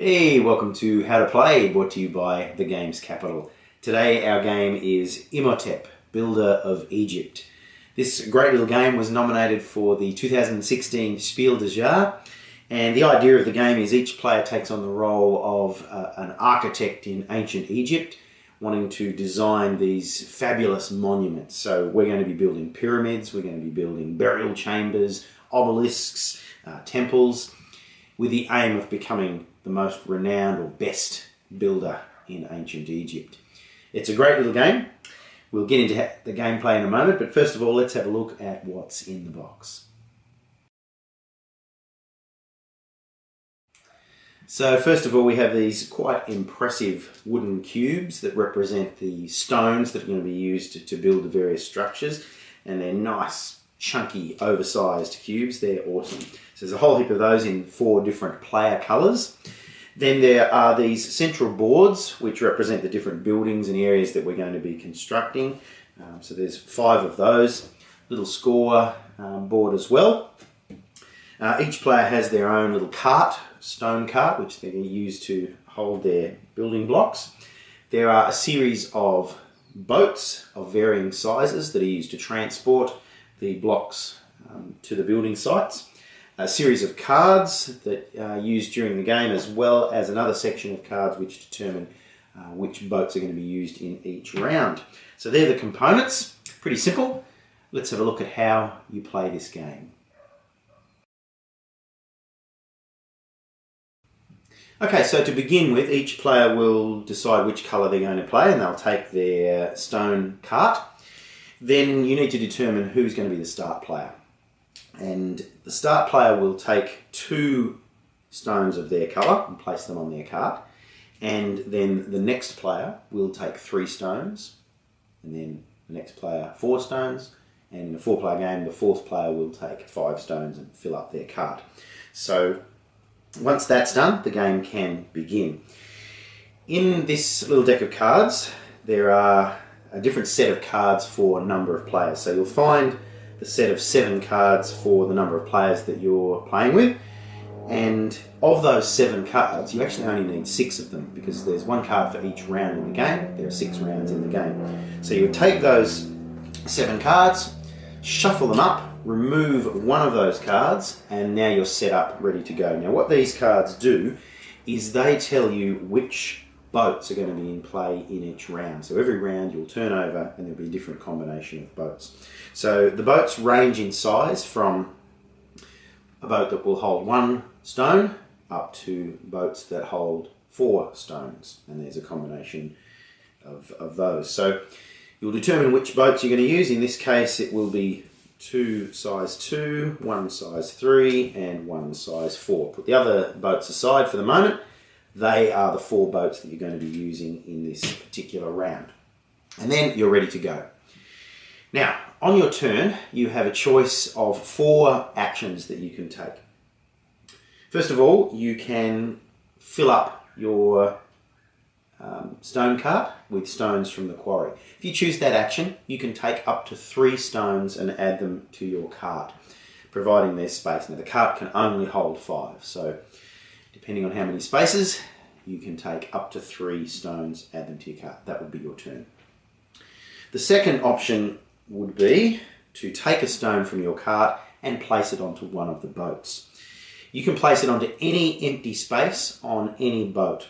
Hey, welcome to How to Play, brought to you by the Games Capital. Today our game is Imhotep, Builder of Egypt. This great little game was nominated for the 2016 Spiel des Jahres, and the idea of the game is each player takes on the role of an architect in ancient Egypt, wanting to design these fabulous monuments. So we're going to be building pyramids, we're going to be building burial chambers, obelisks, temples, with the aim of becoming the most renowned or best builder in ancient Egypt. It's a great little game. We'll get into the gameplay in a moment, but first of all, let's have a look at what's in the box. So first of all, we have these quite impressive wooden cubes that represent the stones that are going to be used to build the various structures, and they're nice, chunky, oversized cubes. They're awesome. So there's a whole heap of those in 4 different player colours. Then there are these central boards which represent the different buildings and areas that we're going to be constructing. So there's 5 of those. Little score board as well. Each player has their own little cart, stone cart, which they're going to use to hold their building blocks. There are a series of boats of varying sizes that are used to transport the blocks to the building sites. A series of cards that are used during the game, as well as another section of cards which determine which boats are going to be used in each round. So they're the components. Pretty simple. Let's have a look at how you play this game. Okay, so to begin with, each player will decide which colour they're going to play, and they'll take their stone cart. Then you need to determine who's going to be the start player. And the start player will take 2 stones of their colour and place them on their cart. And then the next player will take 3 stones. And then the next player 4 stones. And in a 4-player game, the 4th player will take 5 stones and fill up their cart. So once that's done, the game can begin. In this little deck of cards, there are a different set of cards for a number of players. So you'll find the set of 7 cards for the number of players that you're playing with, and of those 7 cards you actually only need 6 of them, because there's 1 card for each round in the game. There are 6 rounds in the game. So you would take those 7 cards, shuffle them up, remove one of those cards, and now you're set up ready to go. Now what these cards do is they tell you which boats are going to be in play in each round. So every round you'll turn over and there'll be a different combination of boats. So the boats range in size from a boat that will hold 1 stone up to boats that hold 4 stones, and there's a combination of those. So you'll determine which boats you're going to use. In this case it will be 2 size 2, 1 size 3 and 1 size 4. Put the other boats aside for the moment. They are the 4 boats that you're going to be using in this particular round. And then you're ready to go. Now, on your turn, you have a choice of 4 actions that you can take. First of all, you can fill up your stone cart with stones from the quarry. If you choose that action, you can take up to 3 stones and add them to your cart, providing there's space. Now, the cart can only hold 5, so depending on how many spaces, you can take up to 3 stones, add them to your cart. That would be your turn. The second option would be to take a stone from your cart and place it onto one of the boats. You can place it onto any empty space on any boat.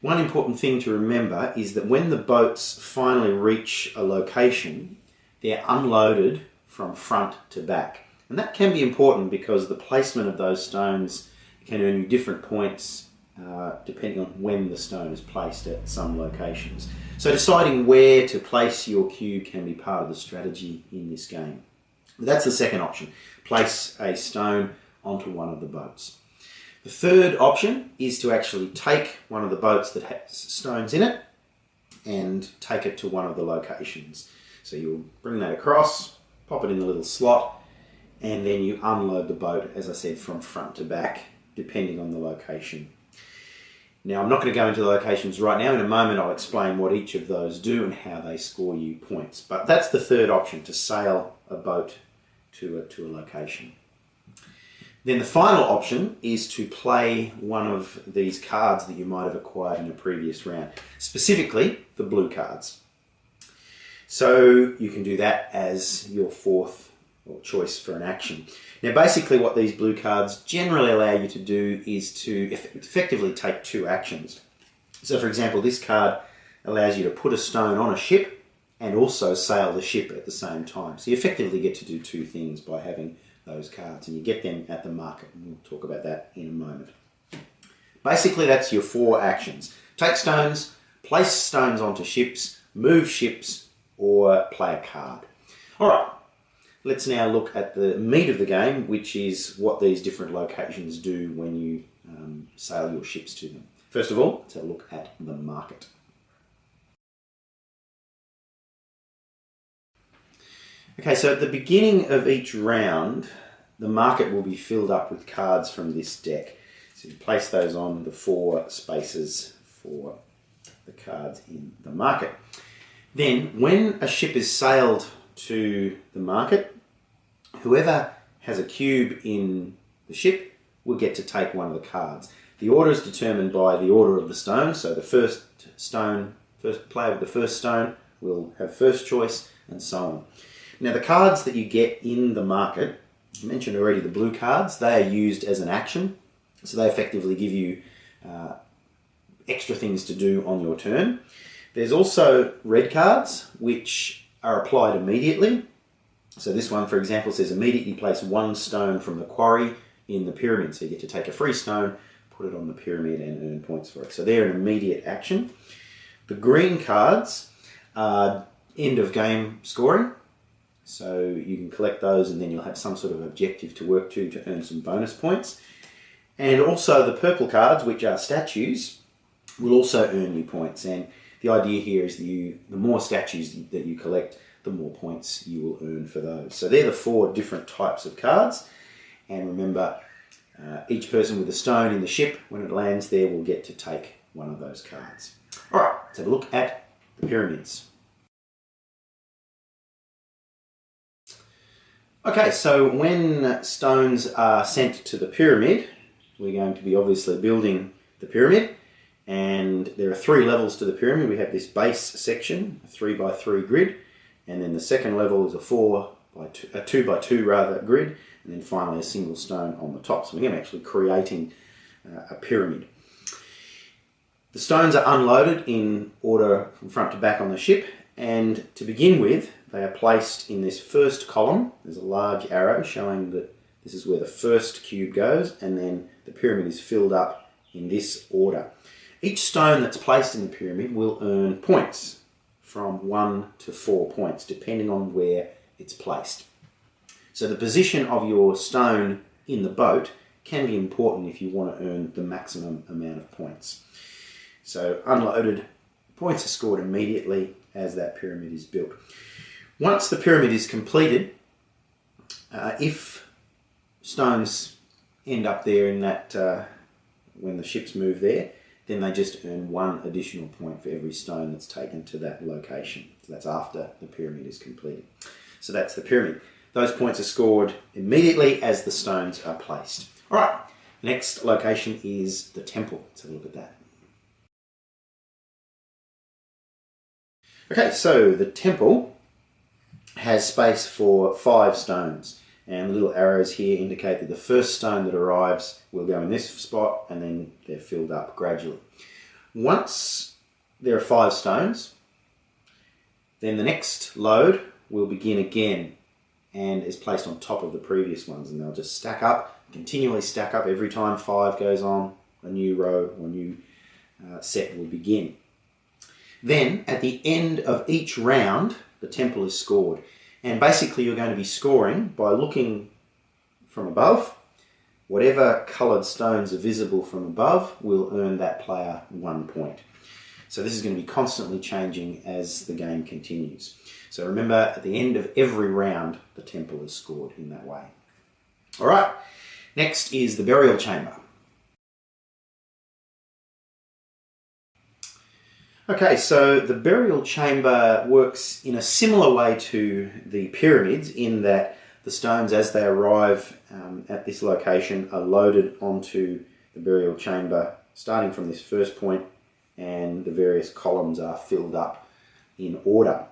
One important thing to remember is that when the boats finally reach a location, they're unloaded from front to back. And that can be important because the placement of those stones can earn you different points depending on when the stone is placed at some locations. So deciding where to place your cube can be part of the strategy in this game. But that's the second option. Place a stone onto one of the boats. The third option is to actually take one of the boats that has stones in it and take it to one of the locations. So you'll bring that across, pop it in the little slot, and then you unload the boat, as I said, from front to back, depending on the location. Now, I'm not going to go into the locations right now. In a moment, I'll explain what each of those do and how they score you points. But that's the third option, to sail a boat to a location. Then the final option is to play one of these cards that you might have acquired in a previous round, specifically the blue cards. So you can do that as your fourth choice for an action. Now basically what these blue cards generally allow you to do is to effectively take two actions. So for example, this card allows you to put a stone on a ship and also sail the ship at the same time. So you effectively get to do two things by having those cards, and you get them at the market, and we'll talk about that in a moment. Basically that's your four actions. Take stones, place stones onto ships, move ships, or play a card. Alright, let's now look at the meat of the game, which is what these different locations do when you sail your ships to them. First of all, let's have a look at the market. Okay, so at the beginning of each round, the market will be filled up with cards from this deck. So you place those on the four spaces for the cards in the market. Then, when a ship is sailed to the market, whoever has a cube in the ship will get to take one of the cards. The order is determined by the order of the stone, so the first player with the first stone will have first choice, and so on. Now the cards that you get in the market, I mentioned already the blue cards, they are used as an action, so they effectively give you extra things to do on your turn. There's also red cards, which are applied immediately. So this one, for example, says immediately place one stone from the quarry in the pyramid. So you get to take a free stone, put it on the pyramid and earn points for it. So they're an immediate action. The green cards are end of game scoring. So you can collect those and then you'll have some sort of objective to work to earn some bonus points. And also the purple cards, which are statues, will also earn you points. And the idea here is that the more statues that you collect, the more points you will earn for those. So they're the four different types of cards. And remember, each person with a stone in the ship, when it lands there, will get to take one of those cards. All right, let's have a look at the pyramids. Okay, so when stones are sent to the pyramid, we're going to be obviously building the pyramid, and there are three levels to the pyramid. We have this base section, a 3x3 grid, and then the second level is a 2x2 grid, and then finally a single stone on the top. So we're actually creating a pyramid. The stones are unloaded in order from front to back on the ship, and to begin with, they are placed in this first column. There's a large arrow showing that this is where the first cube goes, and then the pyramid is filled up in this order. Each stone that's placed in the pyramid will earn points from 1 to 4 points, depending on where it's placed. So the position of your stone in the boat can be important if you want to earn the maximum amount of points. So unloaded points are scored immediately as that pyramid is built. Once the pyramid is completed, if stones end up there in that, when the ships move there, then they just earn one additional point for every stone that's taken to that location. So that's after the pyramid is completed. So that's the pyramid. Those points are scored immediately as the stones are placed. All right, next location is the temple. Let's have a look at that. Okay, so the temple has space for 5 stones, and the little arrows here indicate that the first stone that arrives will go in this spot, and then they're filled up gradually. Once there are 5 stones, then the next load will begin again and is placed on top of the previous ones, and they'll just stack up, continually stack up. Every time 5 goes on, a new row or new set will begin. Then at the end of each round, the temple is scored, and basically you're going to be scoring by looking from above. Whatever coloured stones are visible from above will earn that player 1 point. So this is going to be constantly changing as the game continues. So remember, at the end of every round, the temple is scored in that way. All right, next is the burial chamber. Okay, so the burial chamber works in a similar way to the pyramids in that The stones, as they arrive at this location, are loaded onto the burial chamber, starting from this first point, and the various columns are filled up in order.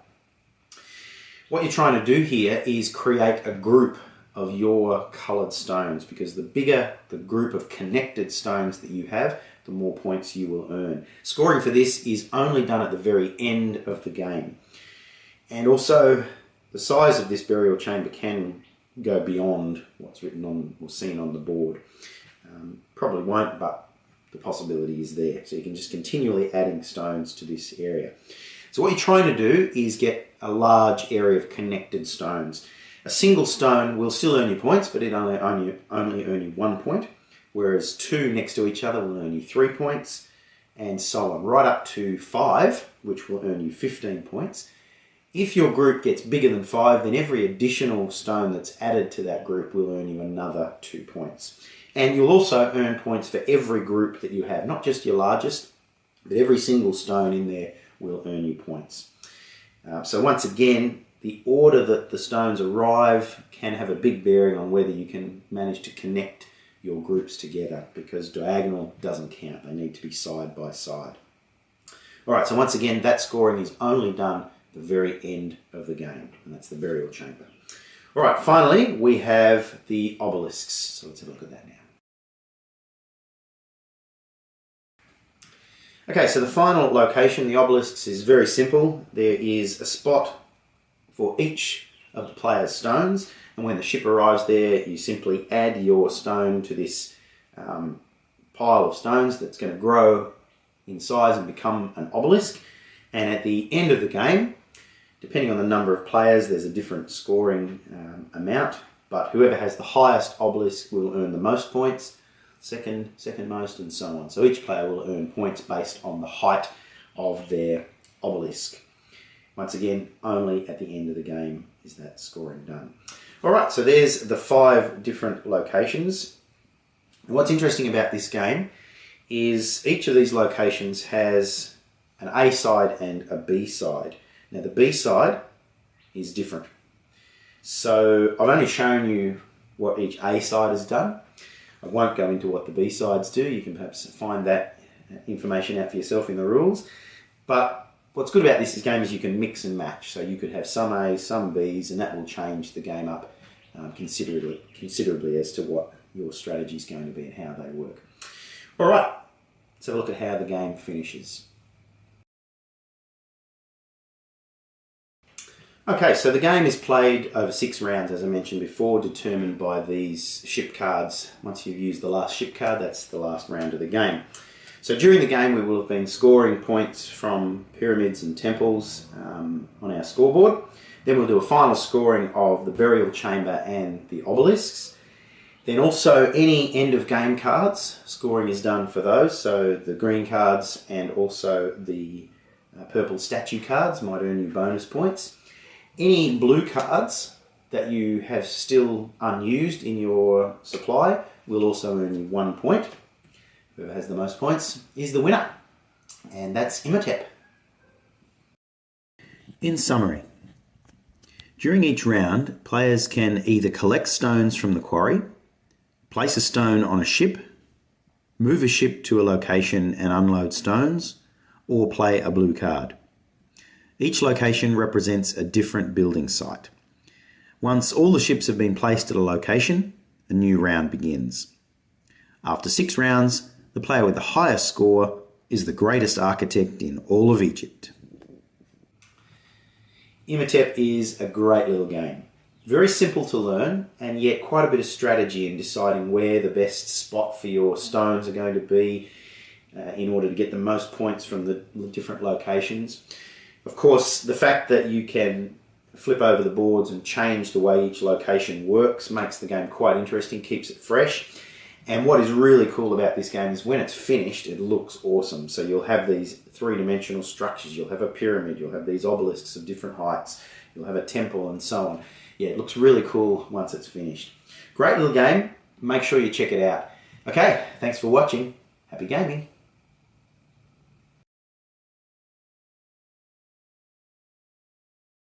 What you're trying to do here is create a group of your coloured stones, because the bigger the group of connected stones that you have, the more points you will earn. Scoring for this is only done at the very end of the game. And also, the size of this burial chamber can go beyond what's written on or seen on the board. Probably won't, but the possibility is there. So you can just continually adding stones to this area. So what you're trying to do is get a large area of connected stones. A single stone will still earn you points, but it only earn you 1 point, whereas 2 next to each other will earn you 3 points, and so on, right up to 5, which will earn you 15 points. If your group gets bigger than 5, then every additional stone that's added to that group will earn you another 2 points. And you'll also earn points for every group that you have, not just your largest, but every single stone in there will earn you points. So once again, the order that the stones arrive can have a big bearing on whether you can manage to connect your groups together, because diagonal doesn't count. They need to be side by side. Alright, so once again, that scoring is only done at the very end of the game, and that's the burial chamber. Alright, finally, we have the obelisks. So let's have a look at that now. Okay, so the final location, the obelisks, is very simple. There is a spot for each of the player's stones, and when the ship arrives there, you simply add your stone to this pile of stones that's going to grow in size and become an obelisk. And at the end of the game, depending on the number of players, there's a different scoring amount, but whoever has the highest obelisk will earn the most points, second most, and so on. So each player will earn points based on the height of their obelisk. Once again, only at the end of the game is that scoring done. Alright, so there's the 5 different locations. And what's interesting about this game is each of these locations has an A side and a B side. Now the B side is different. So I've only shown you what each A side has done. I won't go into what the B sides do. You can perhaps find that information out for yourself in the rules. But what's good about this game is you can mix and match. So you could have some A's, some B's, and that will change the game up considerably as to what your strategy is going to be and how they work. Alright, let's have a look at how the game finishes. Okay, so the game is played over 6 rounds, as I mentioned before, determined by these ship cards. Once you've used the last ship card, that's the last round of the game. So during the game, we will have been scoring points from pyramids and temples on our scoreboard. Then we'll do a final scoring of the burial chamber and the obelisks. Then also any end of game cards, scoring is done for those. So the green cards and also the purple statue cards might earn you bonus points. Any blue cards that you have still unused in your supply will also earn you 1 point. Whoever has the most points is the winner. And that's Imhotep. In summary, during each round, players can either collect stones from the quarry, place a stone on a ship, move a ship to a location and unload stones, or play a blue card. Each location represents a different building site. Once all the ships have been placed at a location, a new round begins. After 6 rounds, the player with the highest score is the greatest architect in all of Egypt. Imhotep is a great little game. Very simple to learn, and yet quite a bit of strategy in deciding where the best spot for your stones are going to be in order to get the most points from the different locations. Of course, the fact that you can flip over the boards and change the way each location works makes the game quite interesting, keeps it fresh. And what is really cool about this game is when it's finished, it looks awesome. So you'll have these 3-dimensional structures, you'll have a pyramid, you'll have these obelisks of different heights, you'll have a temple and so on. Yeah, it looks really cool once it's finished. Great little game. Make sure you check it out. Okay, thanks for watching. Happy gaming.